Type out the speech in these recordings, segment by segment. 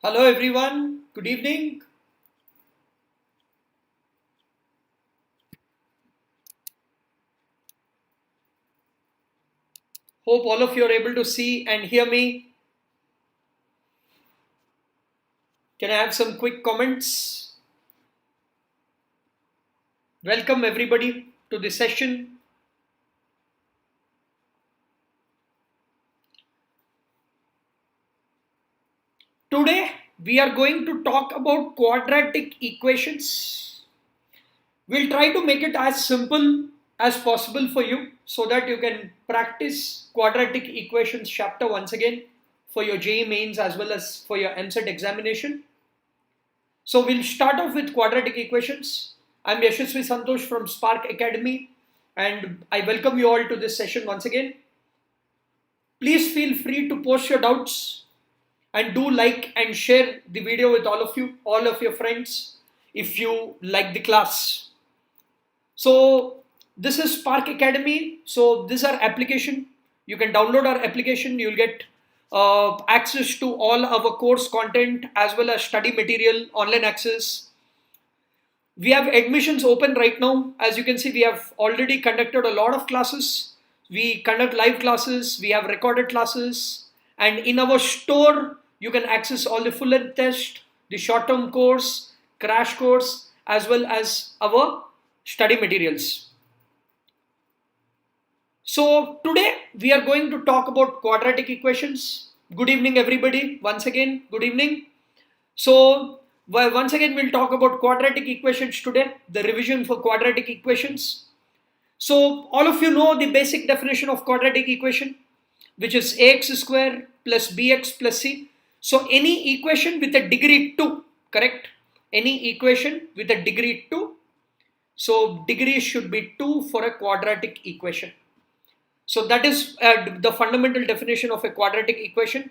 Hello everyone, good evening. Hope all of you are able to see and hear me. Can I have some quick comments? Welcome everybody to the session. Today we are going to talk about quadratic equations. We'll try to make it as simple as possible for you so that you can practice quadratic equations chapter once again for your JEE Mains as well as for your EAMCET examination. So we'll start off with quadratic equations. I'm Yashasvi Santosh from Spark Academy and I welcome you all to this session once again. Please feel free to post your doubts and do like and share the video with all of your friends if you like the class. So this is Spark Academy. So this is our application. You can download our application. You'll get access to all our course content as well as study material, online access. We have admissions open right now. As you can see, we have already conducted a lot of classes. We conduct live classes, we have recorded classes, and in our store, you can access all the full length test, the short term course, crash course, as well as our study materials. So today we are going to talk about quadratic equations. Good evening, everybody. Once again, good evening. So once again, we'll talk about quadratic equations today, the revision for quadratic equations. So all of you know the basic definition of quadratic equation, which is ax square plus bx plus c. So any equation with a degree 2, correct? Any equation with a degree 2. So degree should be 2 for a quadratic equation. So that is the fundamental definition of a quadratic equation.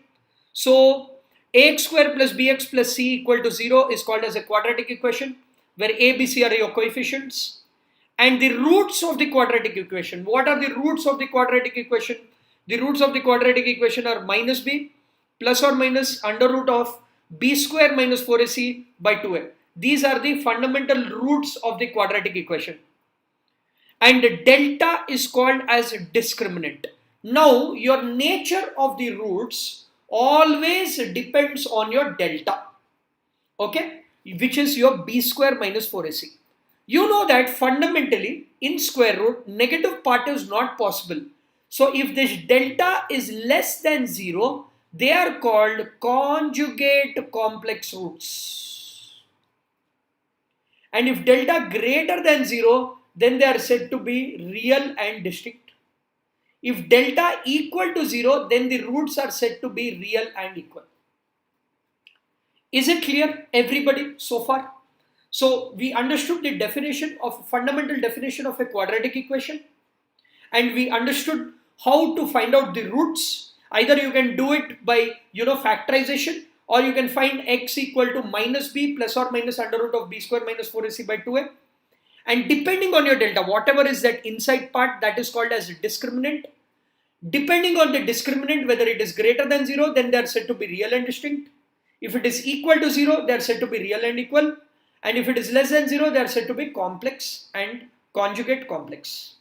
So ax square plus bx plus c equal to 0 is called as a quadratic equation, where a, b, c are your coefficients. And the roots of the quadratic equation. What are the roots of the quadratic equation? The roots of the quadratic equation are minus b plus or minus under root of b square minus 4ac by 2a. These are the fundamental roots of the quadratic equation. And delta is called as discriminant. Now, your nature of the roots always depends on your delta, okay, which is your b square minus 4ac. You know that fundamentally in square root, negative part is not possible. So if this delta is less than 0, they are called conjugate complex roots. And if delta greater than 0, then they are said to be real and distinct. If delta equal to 0, then the roots are said to be real and equal. Is it clear, everybody, so far? So we understood the definition of fundamental definition of a quadratic equation, and we understood how to find out the roots. Either you can do it by factorization, or you can find x equal to minus b plus or minus under root of b square minus 4ac by 2a. And depending on your delta, whatever is that inside part, that is called as discriminant. Depending on the discriminant, whether it is greater than 0, then they are said to be real and distinct. If it is equal to 0, they are said to be real and equal. And if it is less than 0, they are said to be complex and conjugate complex.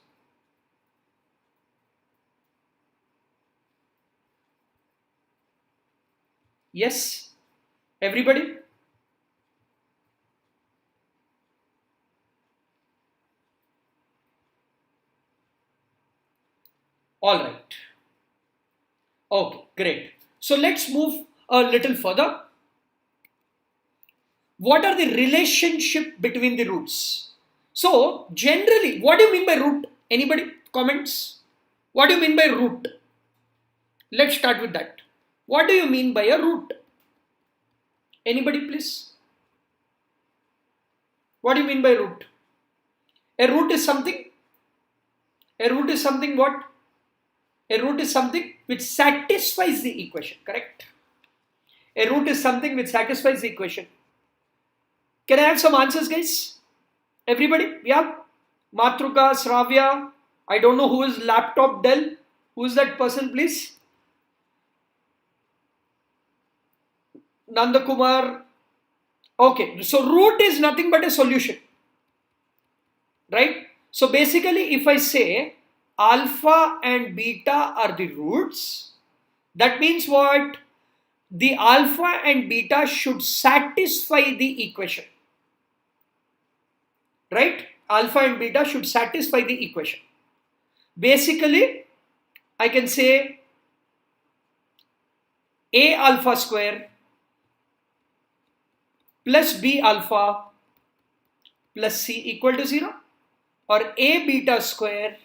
Yes, everybody? All right. Okay, great. So let's move a little further. What are the relationship between the roots? So generally, what do you mean by root? Anybody? Comments? What do you mean by root? Let's start with that. What do you mean by a root? Anybody please? What do you mean by root? A root is something. A root is something what? A root is something which satisfies the equation, correct? A root is something which satisfies the equation. Can I have some answers, guys? Everybody? Yeah? Matruka, Sravya, I don't know who is laptop Dell. Who is that person, please? Nandakumar. Okay, so root is nothing but a solution, right? So basically, if I say alpha and beta are the roots, that means what? The alpha and beta should satisfy the equation, right? Alpha and beta should satisfy the equation. Basically, I can say A alpha square plus B alpha plus C equal to 0, or A beta square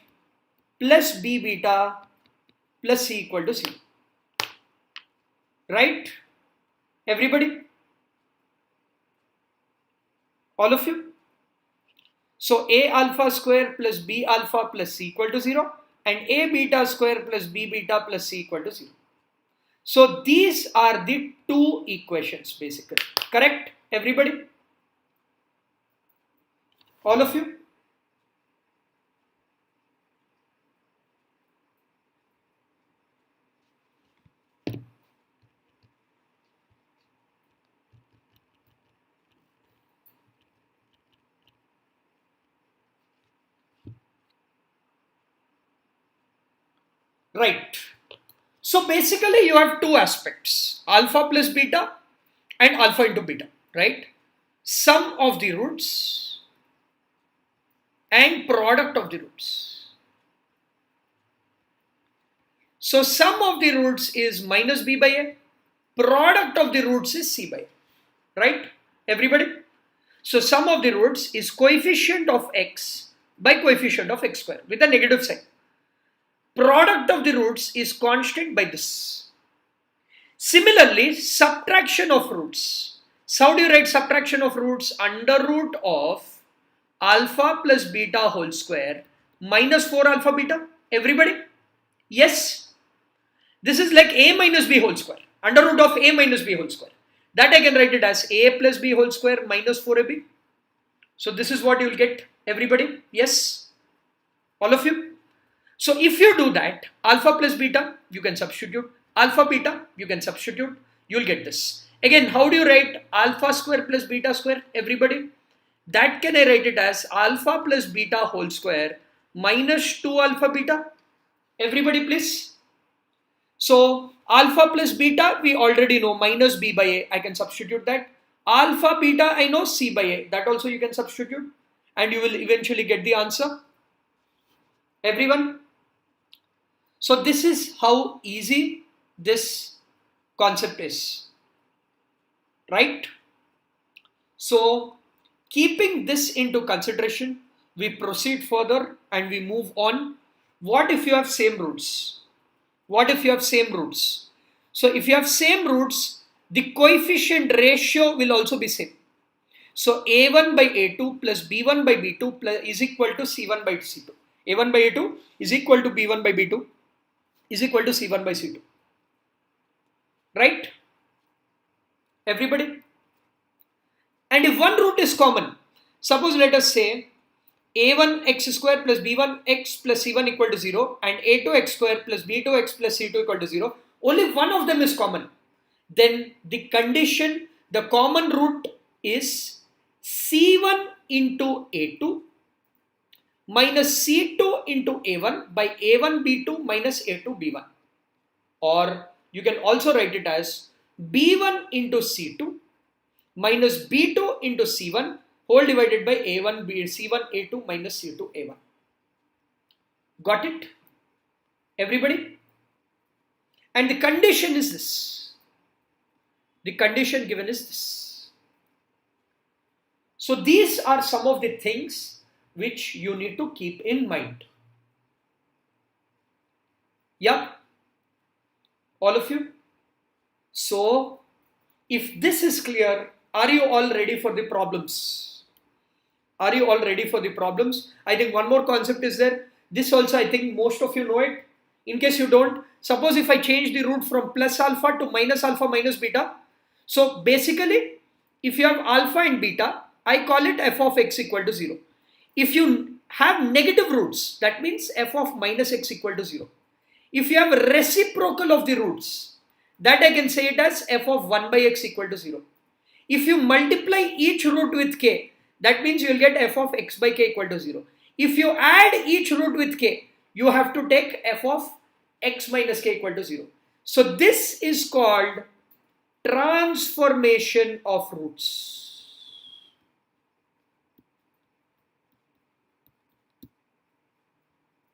plus B beta plus C equal to 0. Right? Everybody? All of you? So A alpha square plus B alpha plus C equal to 0, and A beta square plus B beta plus C equal to 0. So these are the two equations basically. Correct? Everybody? All of you? Right. So basically you have two aspects, alpha plus beta and alpha into beta, right? Sum of the roots and product of the roots. So sum of the roots is minus b by a, product of the roots is c by a, right? Everybody? So sum of the roots is coefficient of x by coefficient of x square with a negative sign. Product of the roots is constant by this. Similarly, subtraction of roots. So how do you write subtraction of roots? Under root of alpha plus beta whole square minus 4 alpha beta. Everybody? Yes. This is like a minus b whole square. Under root of a minus b whole square. That I can write it as a plus b whole square minus 4ab. So this is what you will get. Everybody? Yes. All of you? So if you do that, alpha plus beta, you can substitute. Alpha beta, you can substitute. You'll get this. Again, how do you write alpha square plus beta square? Everybody? That can I write it as alpha plus beta whole square minus 2 alpha beta. Everybody please. So alpha plus beta we already know, minus b by a. I can substitute that. Alpha beta I know, c by a. That also you can substitute. And you will eventually get the answer. Everyone? So this is how easy this concept is. Right? So keeping this into consideration, we proceed further and we move on. What if you have same roots? What if you have same roots? So if you have same roots, the coefficient ratio will also be same. So a1 by a2 plus b1 by b2 plus is equal to c1 by c2. a1 by a2 is equal to b1 by b2 is equal to c1 by c2. Right? Everybody? And if one root is common, suppose let us say a1 x square plus b1 x plus c1 equal to 0 and a2 x square plus b2 x plus c2 equal to 0, only one of them is common. Then the condition, the common root is c1 into a2 minus c2 into a1 by a1 b2 minus a2 b1. Or you can also write it as b1 into c2 minus b2 into c1 whole divided by a1 b c1 a2 minus c2 a1. Got it? Everybody? And the condition is this. The condition given is this. So these are some of the things which you need to keep in mind. Yeah? All of you? So if this is clear, are you all ready for the problems? Are you all ready for the problems? I think one more concept is there. This also I think most of you know it. In case you don't, suppose if I change the root from plus alpha to minus alpha minus beta. So basically, if you have alpha and beta, I call it f of x equal to 0. If you have negative roots, that means f of minus x equal to 0. If you have reciprocal of the roots, that I can say it as f of 1 by x equal to 0. If you multiply each root with k, that means you will get f of x by k equal to 0. If you add each root with k, you have to take f of x minus k equal to 0. So this is called transformation of roots.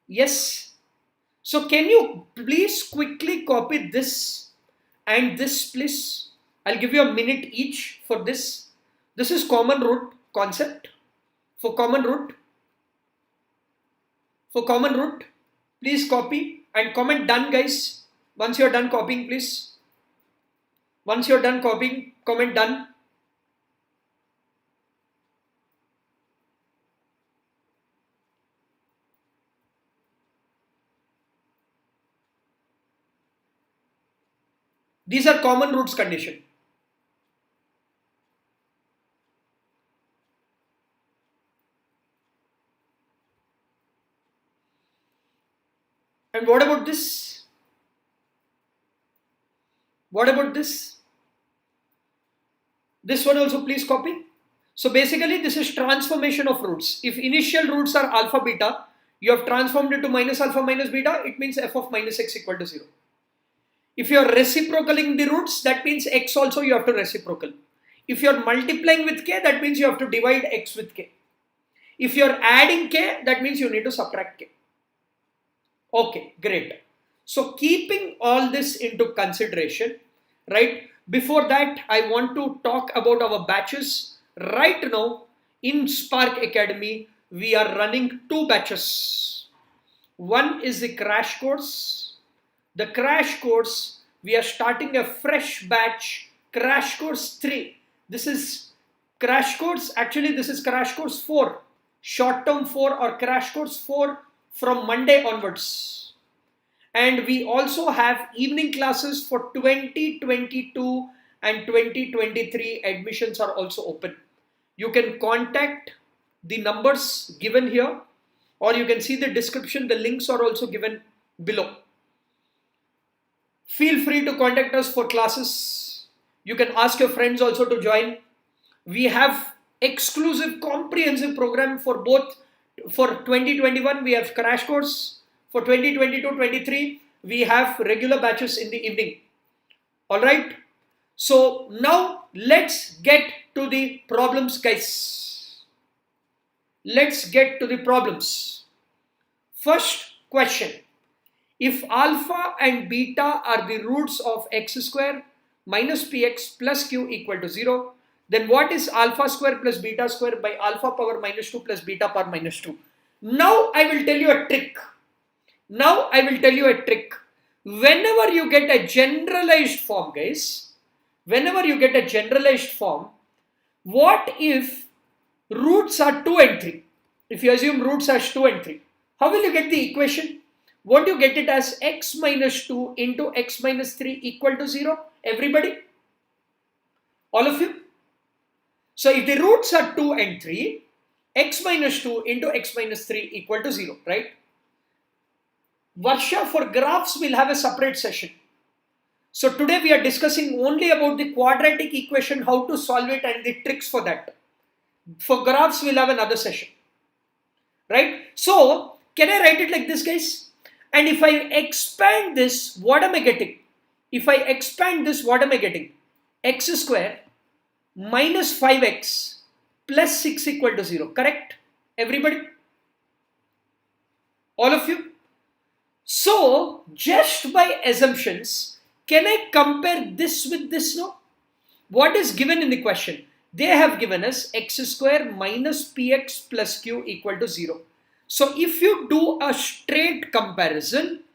Yes. So can you please quickly copy this and this, please? I'll give you a minute each for this. This is common root concept. For common root, please copy and comment done, guys. Once you're done copying, please. Once you're done copying, comment done. These are common roots condition. And what about this? What about this? This one also please copy. So basically this is transformation of roots. If initial roots are alpha beta, you have transformed it to minus alpha minus beta, it means f of minus x equal to 0. If you are reciprocaling the roots, that means x also you have to reciprocal. If you are multiplying with k, that means you have to divide x with k. If you are adding k, that means you need to subtract k. Okay, great. So keeping all this into consideration, right? Before that, I want to talk about our batches. Right now, in Spark Academy, we are running 2 batches. One is the crash course. The crash course, we are starting a fresh batch, crash course 3. This is crash course, actually this is crash course 4, short term 4 or crash course 4 from Monday onwards. And we also have evening classes for 2022 and 2023. Admissions are also open. You can contact the numbers given here, or you can see the description. The links are also given below. Feel free to contact us for classes. You can ask your friends also to join. We have exclusive comprehensive program for both. For 2021, we have crash course. For 2022-23, we have regular batches in the evening. All right. So now let's get to the problems, guys. Let's get to the problems. First question. If alpha and beta are the roots of x square minus px plus q equal to 0, then what is alpha square plus beta square by alpha power minus 2 plus beta power minus 2? Now I will tell you a trick. Whenever you get a generalized form, guys, what if roots are 2 and 3? If you assume roots as 2 and 3, how will you get the equation? Won't you get it as x minus 2 into x minus 3 equal to 0? Everybody? All of you? So if the roots are 2 and 3, x minus 2 into x minus 3 equal to 0, right? Varsha, for graphs we'll have a separate session. So today we are discussing only about the quadratic equation, how to solve it and the tricks for that. For graphs we'll have another session, right? So can I write it like this, guys? And if I expand this, what am I getting? If I expand this, what am I getting? X square minus 5x plus 6 equal to 0, correct? Everybody? All of you? So just by assumptions, can I compare this with this now? What is given in the question? They have given us x square minus px plus q equal to 0. So if you do a straight comparison,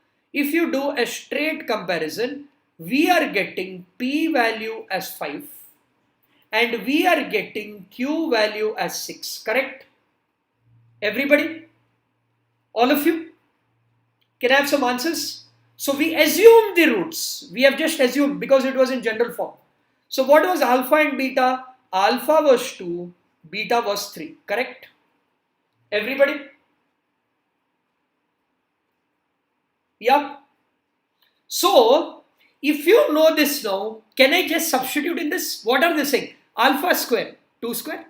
we are getting p value as 5 and we are getting q value as 6, correct? Everybody? All of you? Can I have some answers? So we assumed the roots. We have just assumed because it was in general form. So what was alpha and beta? Alpha was 2, beta was 3, correct? Everybody? Yeah. So If you know this now, can I just substitute in this? What are they saying? Alpha square, 2 square.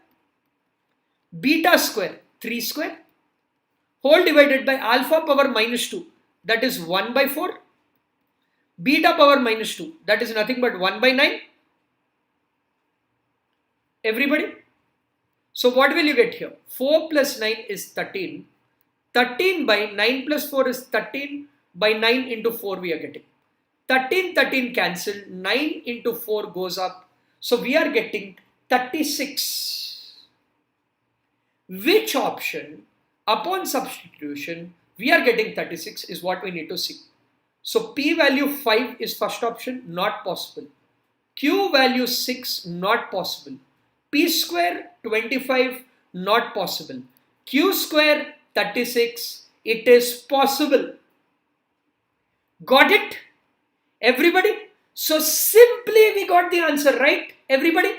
Beta square, 3 square. Whole divided by alpha power minus 2. That is 1 by 4. Beta power minus 2. That is nothing but 1 by 9. Everybody? So what will you get here? 4 plus 9 is 13. 13 by 9 plus 4 is 13 by 9 into 4 we are getting. 13 cancel, 9 into 4 goes up. So we are getting 36. Which option upon substitution we are getting 36 is what we need to see. So P value 5 is first option, not possible. Q value 6, not possible. P square 25, not possible. Q square 36, it is possible. Got it? Everybody? So simply we got the answer, right? Everybody?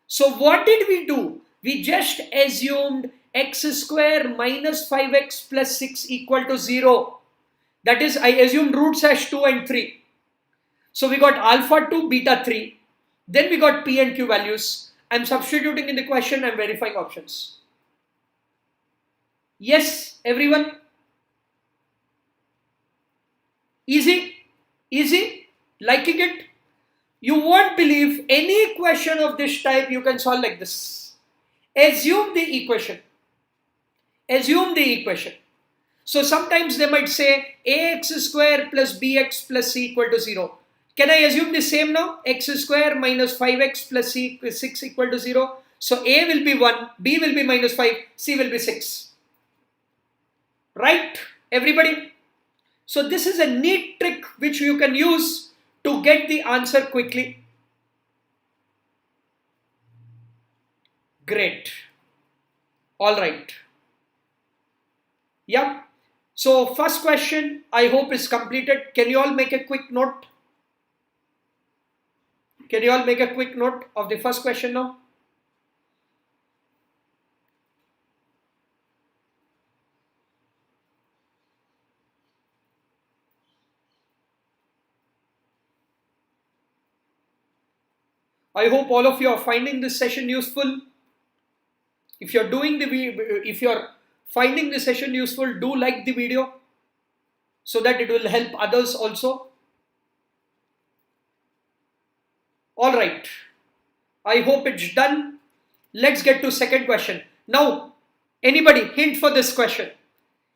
So what did we do? We just assumed x square minus 5x plus 6 equal to 0. That is, I assumed roots as 2 and 3. So we got alpha 2, beta 3. Then we got P and Q values. I'm substituting in the question. I'm verifying options. Yes, everyone? Easy? Easy? Liking it? You won't believe any question of this type you can solve like this. Assume the equation. Assume the equation. So sometimes they might say ax square plus bx plus c equal to 0. Can I assume the same now? X square minus 5x plus 6 equal to 0. So a will be 1, b will be minus 5, c will be 6. Right? Everybody? So this is a neat trick which you can use to get the answer quickly. Great. All right. Yeah. So first question I hope is completed. Can you all make a quick note? Can you all make a quick note of the first question now? I hope all of you are finding this session useful. If you're finding the session useful, do like the video so that it will help others also. All right. I hope it's done. Let's get to second question. Now, anybody hint for this question?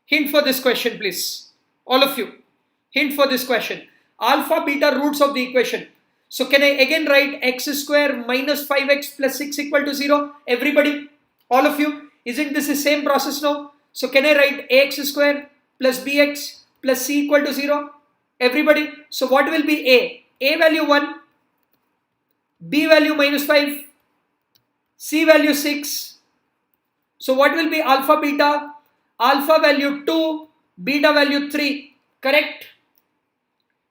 Hint for this question, please. All of you. Hint for this question. Alpha, beta roots of the equation. So can I again write x square minus 5x plus 6 equal to 0? Everybody? All of you? Isn't this the same process now? So can I write ax square plus bx plus c equal to 0? Everybody? So what will be a? A value 1, b value minus 5, c value 6. So what will be alpha beta? Alpha value 2, beta value 3. Correct?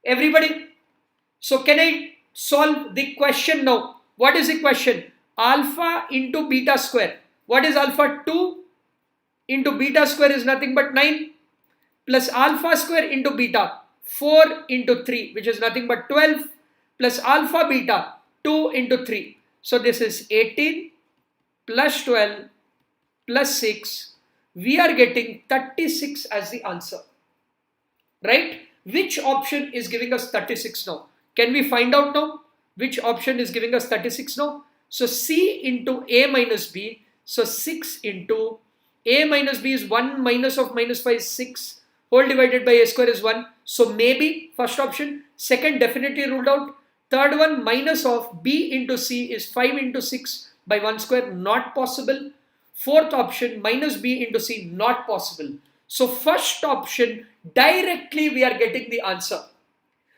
Everybody? So can I solve the question now? What is the question? Alpha into beta square. What is alpha? 2 into beta square is nothing but 9 plus alpha square into beta 4 into 3, which is nothing but 12, plus alpha beta 2 into 3. So this is 18 plus 12 plus 6. We are getting 36 as the answer. Right? Which option is giving us 36 now? Can we find out now? Which option is giving us 36 now? So C into A minus B. So 6 into A minus B is 1 minus of minus 5 is 6. Whole divided by A square is 1. So maybe first option. Second definitely ruled out. Third one minus of B into C is 5 into 6 by 1 square. Not possible. Fourth option minus B into C. Not possible. So first option directly we are getting the answer.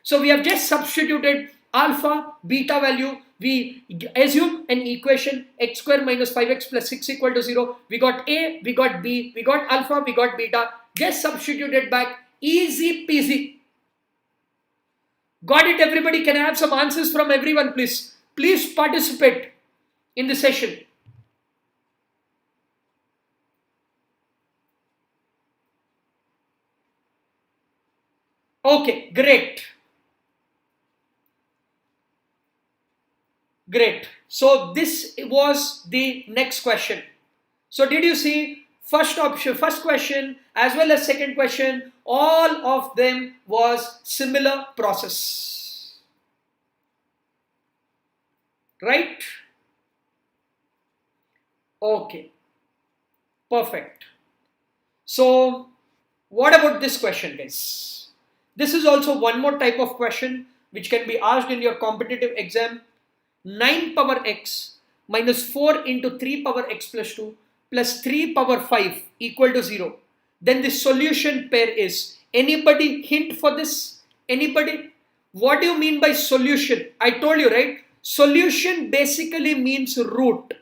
So we have just substituted alpha, beta value. We assume an equation x square minus 5x plus 6 equal to 0. We got A, we got B, we got alpha, we got beta. Just substituted back. Easy peasy. Got it, everybody? Can I have some answers from everyone, please? Please participate in the session. Okay, great. Great. So this was the next question. So did you see first option, first question as well as second question, all of them was similar process, right? Okay, perfect. So what about this question, guys? This is also one more type of question which can be asked in your competitive exam. 9 power x minus 4 into 3 power x plus 2 plus 3 power 5 equal to 0. Then the solution pair is, anybody hint for this? Anybody? What do you mean by solution? I told you, right? Solution basically means root,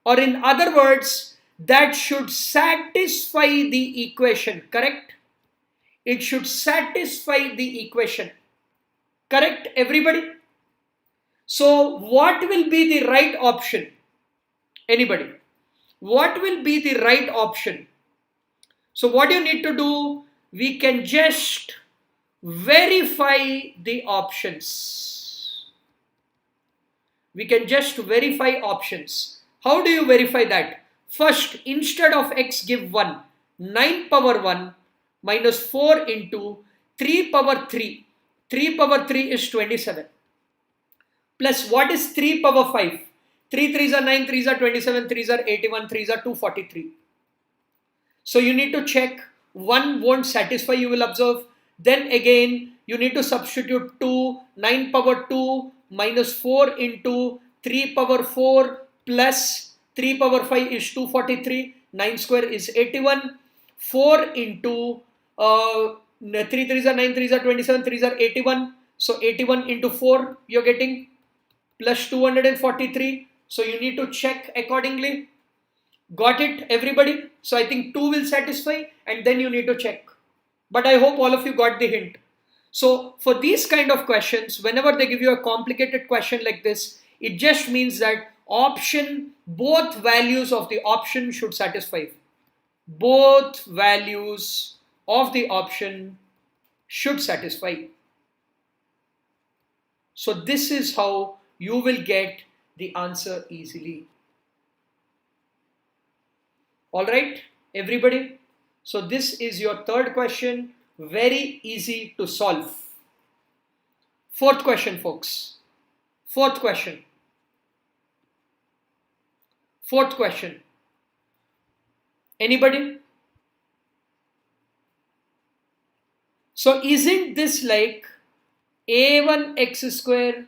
or in other words, that should satisfy the equation, correct? It should satisfy the equation, correct, everybody? So what will be the right option? Anybody? What will be the right option? So what you need to do, we can just verify the options. We can just verify options. How do you verify that? First, instead of x, give 1. 9 power 1 minus 4 into 3 power 3. 3 power 3 is 27. Plus what is 3 power 5? 3 3s are 9, 3s are 27, 3s are 81, 3s are 243. So you need to check, 1 won't satisfy, you will observe. Then again, you need to substitute 2, 9 power 2 minus 4 into 3 power 4 plus 3 power 5 is 243, 9 square is 81, 4 into 3 3s are 9, 3s are 27, 3s are 81. So 81 into 4 you're getting plus 243. So you need to check accordingly. Got it, everybody? So I think 2 will satisfy, and then you need to check. But I hope all of you got the hint. So for these kind of questions, whenever they give you a complicated question like this, it just means that option, both values of the option should satisfy. Both values of the option should satisfy. So this is how you will get the answer easily. All right, everybody. So this is your third question, very easy to solve. Fourth question, folks. Fourth question. Fourth question. Anybody? So isn't this like a1x square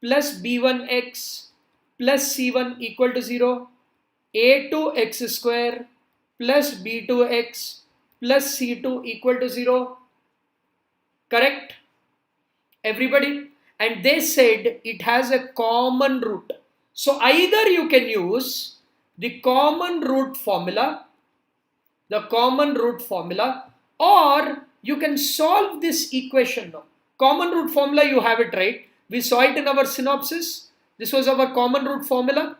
plus b1x plus c1 equal to 0? a2x square plus b2x plus c2 equal to 0, correct, everybody? And they said it has a common root. So either you can use the common root formula, or you can solve this equation now. Common root formula, you have it, right? We saw it in our synopsis. This was our common root formula.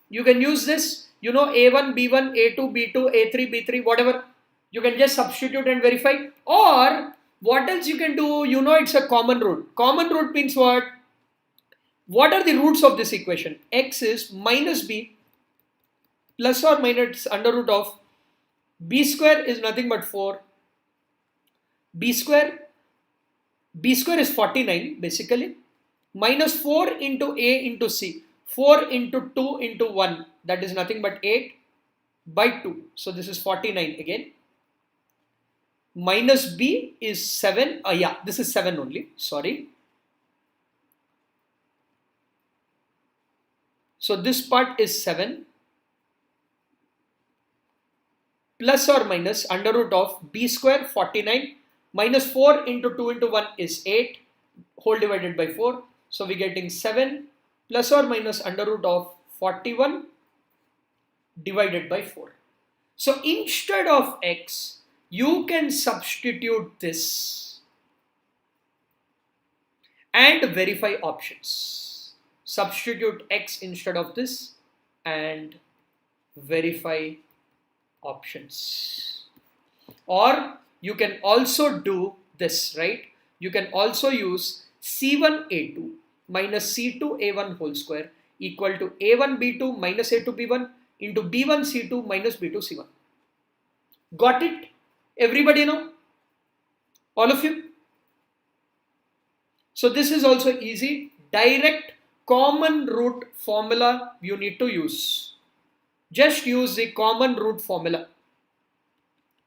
You can use this. You know, A1, B1, A2, B2, A3, B3, whatever. You can just substitute and verify. Or what else you can do? You know, it's a common root. Common root means what? What are the roots of this equation? X is minus B plus or minus under root of B square is nothing but 4. B square is 49 basically. Minus 4 into A into C. 4 into 2 into 1, that is nothing but 8 by 2. So this is 49 again. Minus B is 7. Yeah, this is 7 only. Sorry. So this part is 7. Plus or minus under root of B square 49 minus 4 into 2 into 1 is 8 whole divided by 4. So we're getting 7 plus or minus under root of 41 divided by 4. So instead of x, you can substitute this and verify options. Substitute x instead of this and verify options. Or you can also do this, right? You can also use C1A2 minus C2 A1 whole square equal to A1 B2 minus A2 B1 into B1 C2 minus B2 C1. Got it? Everybody know? All of you? So this is also easy. Direct common root formula you need to use. Just use the common root formula.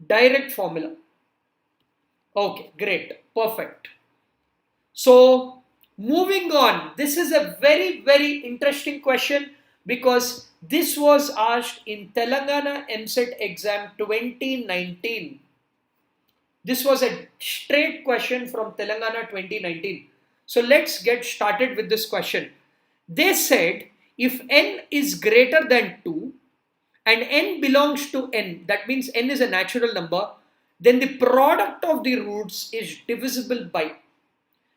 Direct formula. Okay, great. Perfect. So moving on. This is a very, very interesting question because this was asked in Telangana EAMCET exam 2019. This was a straight question from Telangana 2019. So let's get started with this question. They said if n is greater than 2 and n belongs to n, that means n is a natural number, then the product of the roots is divisible by.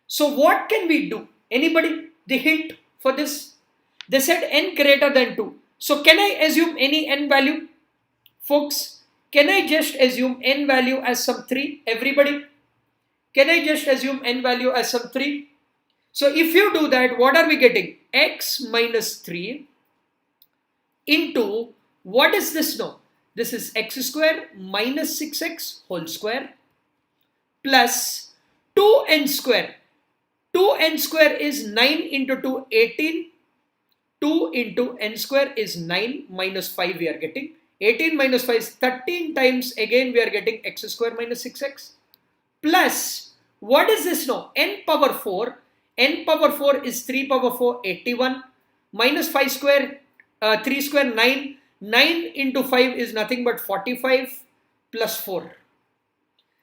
So what can we do? Anybody? The hint for this? They said n greater than 2. So can I assume any n value? Folks, can I just assume n value as some 3? Everybody? Can I just assume n value as some 3? So if you do that, what are we getting? X minus 3 into, what is this now? This is x square minus 6x whole square plus 2n square. 2n square is 9 into 2, 18. 2 into n square is 9 minus 5 we are getting. 18 minus 5 is 13 times, again we are getting x square minus 6x. Plus, what is this now? N power 4. N power 4 is 3 power 4, 81. Minus 5 square, 3 square, 9. 9 into 5 is nothing but 45 plus 4.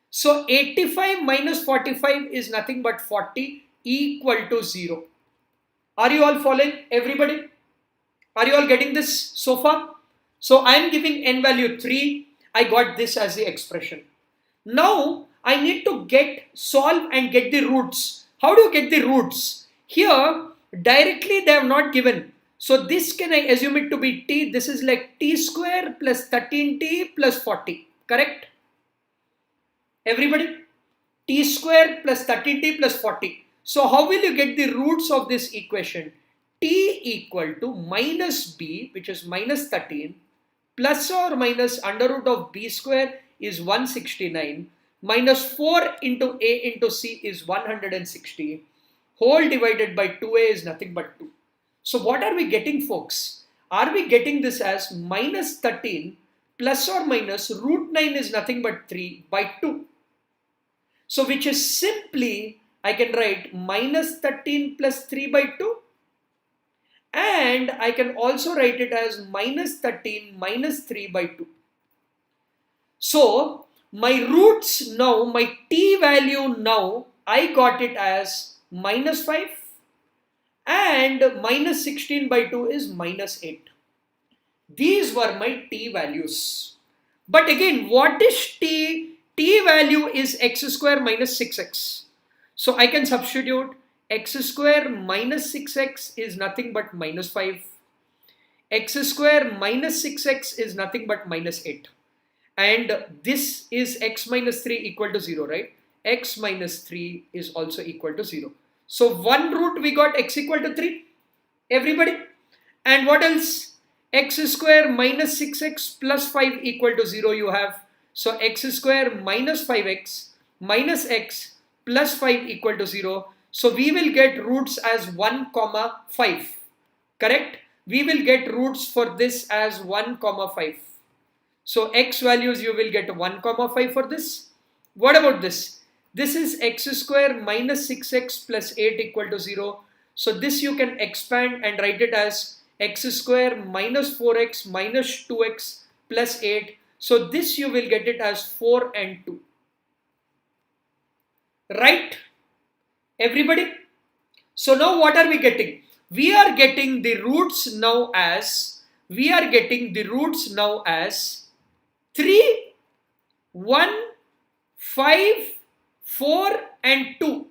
So 85 minus 45 is nothing but 40 equal to 0. Are you all following? Everybody? Are you all getting this so far? So I am giving n value 3. I got this as the expression. Now I need to solve and get the roots. How do you get the roots? Here directly they have not given. So this, can I assume it to be t? This is like t square plus 13t plus 40. Correct? Everybody? T square plus 13t plus 40. So how will you get the roots of this equation? T equal to minus b, which is minus 13, plus or minus under root of b square is 169, minus 4 into a into c is 160, whole divided by 2a is nothing but 2. So what are we getting, folks? Are we getting this as minus 13 plus or minus root 9 is nothing but 3 by 2. So which is simply, I can write minus 13 plus 3 by 2. And I can also write it as minus 13 minus 3 by 2. So my roots now, my t value now, I got it as minus 5 and minus 16 by 2 is minus 8. These were my t values. But again, what is t? T value is x square minus 6x. So I can substitute x square minus 6x is nothing but minus 5. X square minus 6x is nothing but minus 8. And this is x minus 3 equal to 0, right? X minus 3 is also equal to 0. So one root we got x equal to 3. Everybody? And what else? X square minus 6x plus 5 equal to 0 you have. So x square minus 5x minus x plus 5 equal to 0. So we will get roots as 1, 5. Correct? We will get roots for this as 1, 5. So x values you will get 1, 5 for this. What about this? This is x square minus 6x plus 8 equal to 0. So this you can expand and write it as x square minus 4x minus 2x plus 8. So this you will get it as 4 and 2. Right? Everybody? So now what are we getting? We are getting the roots now as 3, 1, 5, 4 and 2.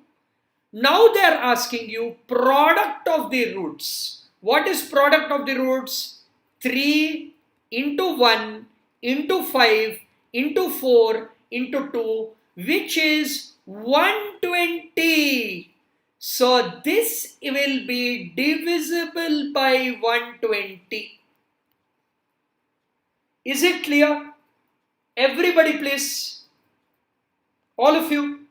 Now they are asking you product of the roots. What is product of the roots? 3 into 1 into 5 into 4 into 2, which is 120. So this will be divisible by 120. Is it clear? Everybody please. All of you.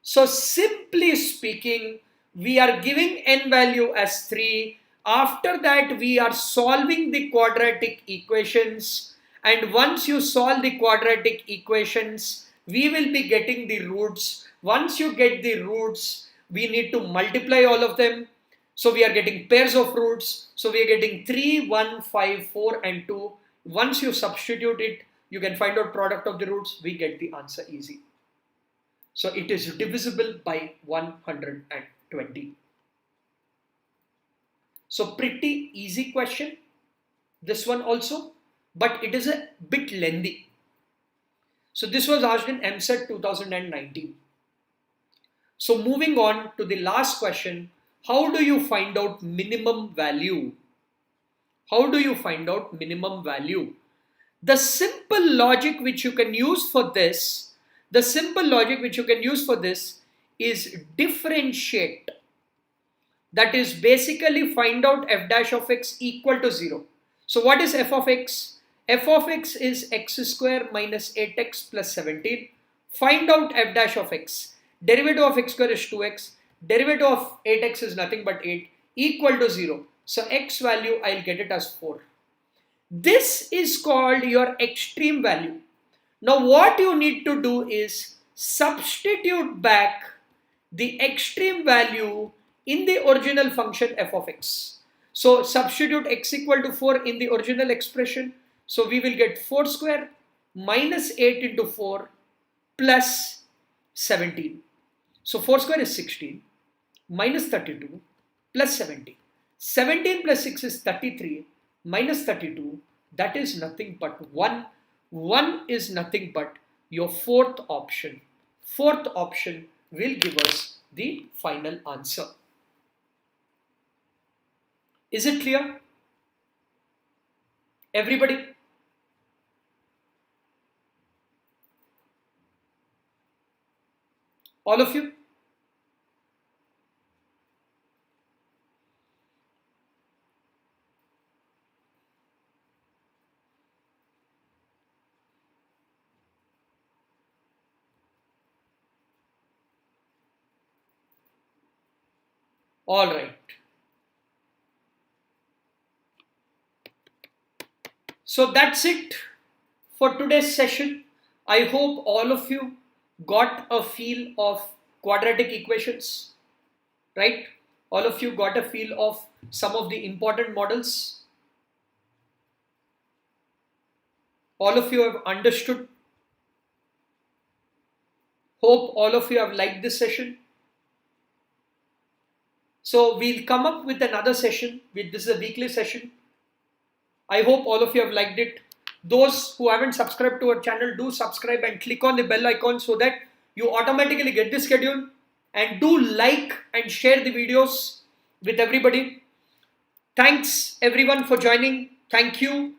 So simply speaking, we are giving n value as 3. After that, we are solving the quadratic equations. And once you solve the quadratic equations, we will be getting the roots. Once you get the roots, we need to multiply all of them. So we are getting pairs of roots. So we are getting 3, 1, 5, 4 and 2. Once you substitute it, you can find out product of the roots. We get the answer easy. So it is divisible by 120. So pretty easy question, this one also, but it is a bit lengthy. So this was asked in EAMCET 2019. So moving on to the last question, how do you find out minimum value? How do you find out minimum value? The simple logic which you can use for this, is differentiate. That is basically find out f dash of x equal to 0. So what is f of x? F of x is x square minus 8x plus 17. Find out f dash of x. Derivative of x square is 2x. Derivative of 8x is nothing but 8 equal to 0. So x value, I'll get it as 4. This is called your extreme value. Now what you need to do is substitute back the extreme value in the original function f of x. So substitute x equal to 4 in the original expression. So we will get 4 square minus 8 into 4 plus 17. So 4 square is 16 minus 32 plus 17. 17 plus 6 is 33 minus 32. That is nothing but 1. 1 is nothing but your fourth option. Fourth option will give us the final answer. Is it clear? Everybody? All of you? All right. So that's it for today's session. I hope all of you got a feel of quadratic equations, right? All of you got a feel of some of the important models. All of you have understood. Hope all of you have liked this session. So we'll come up with another session. This is a weekly session. I hope all of you have liked it. Those who haven't subscribed to our channel, do subscribe and click on the bell icon so that you automatically get the schedule. And do like and share the videos with everybody. Thanks everyone for joining. Thank you.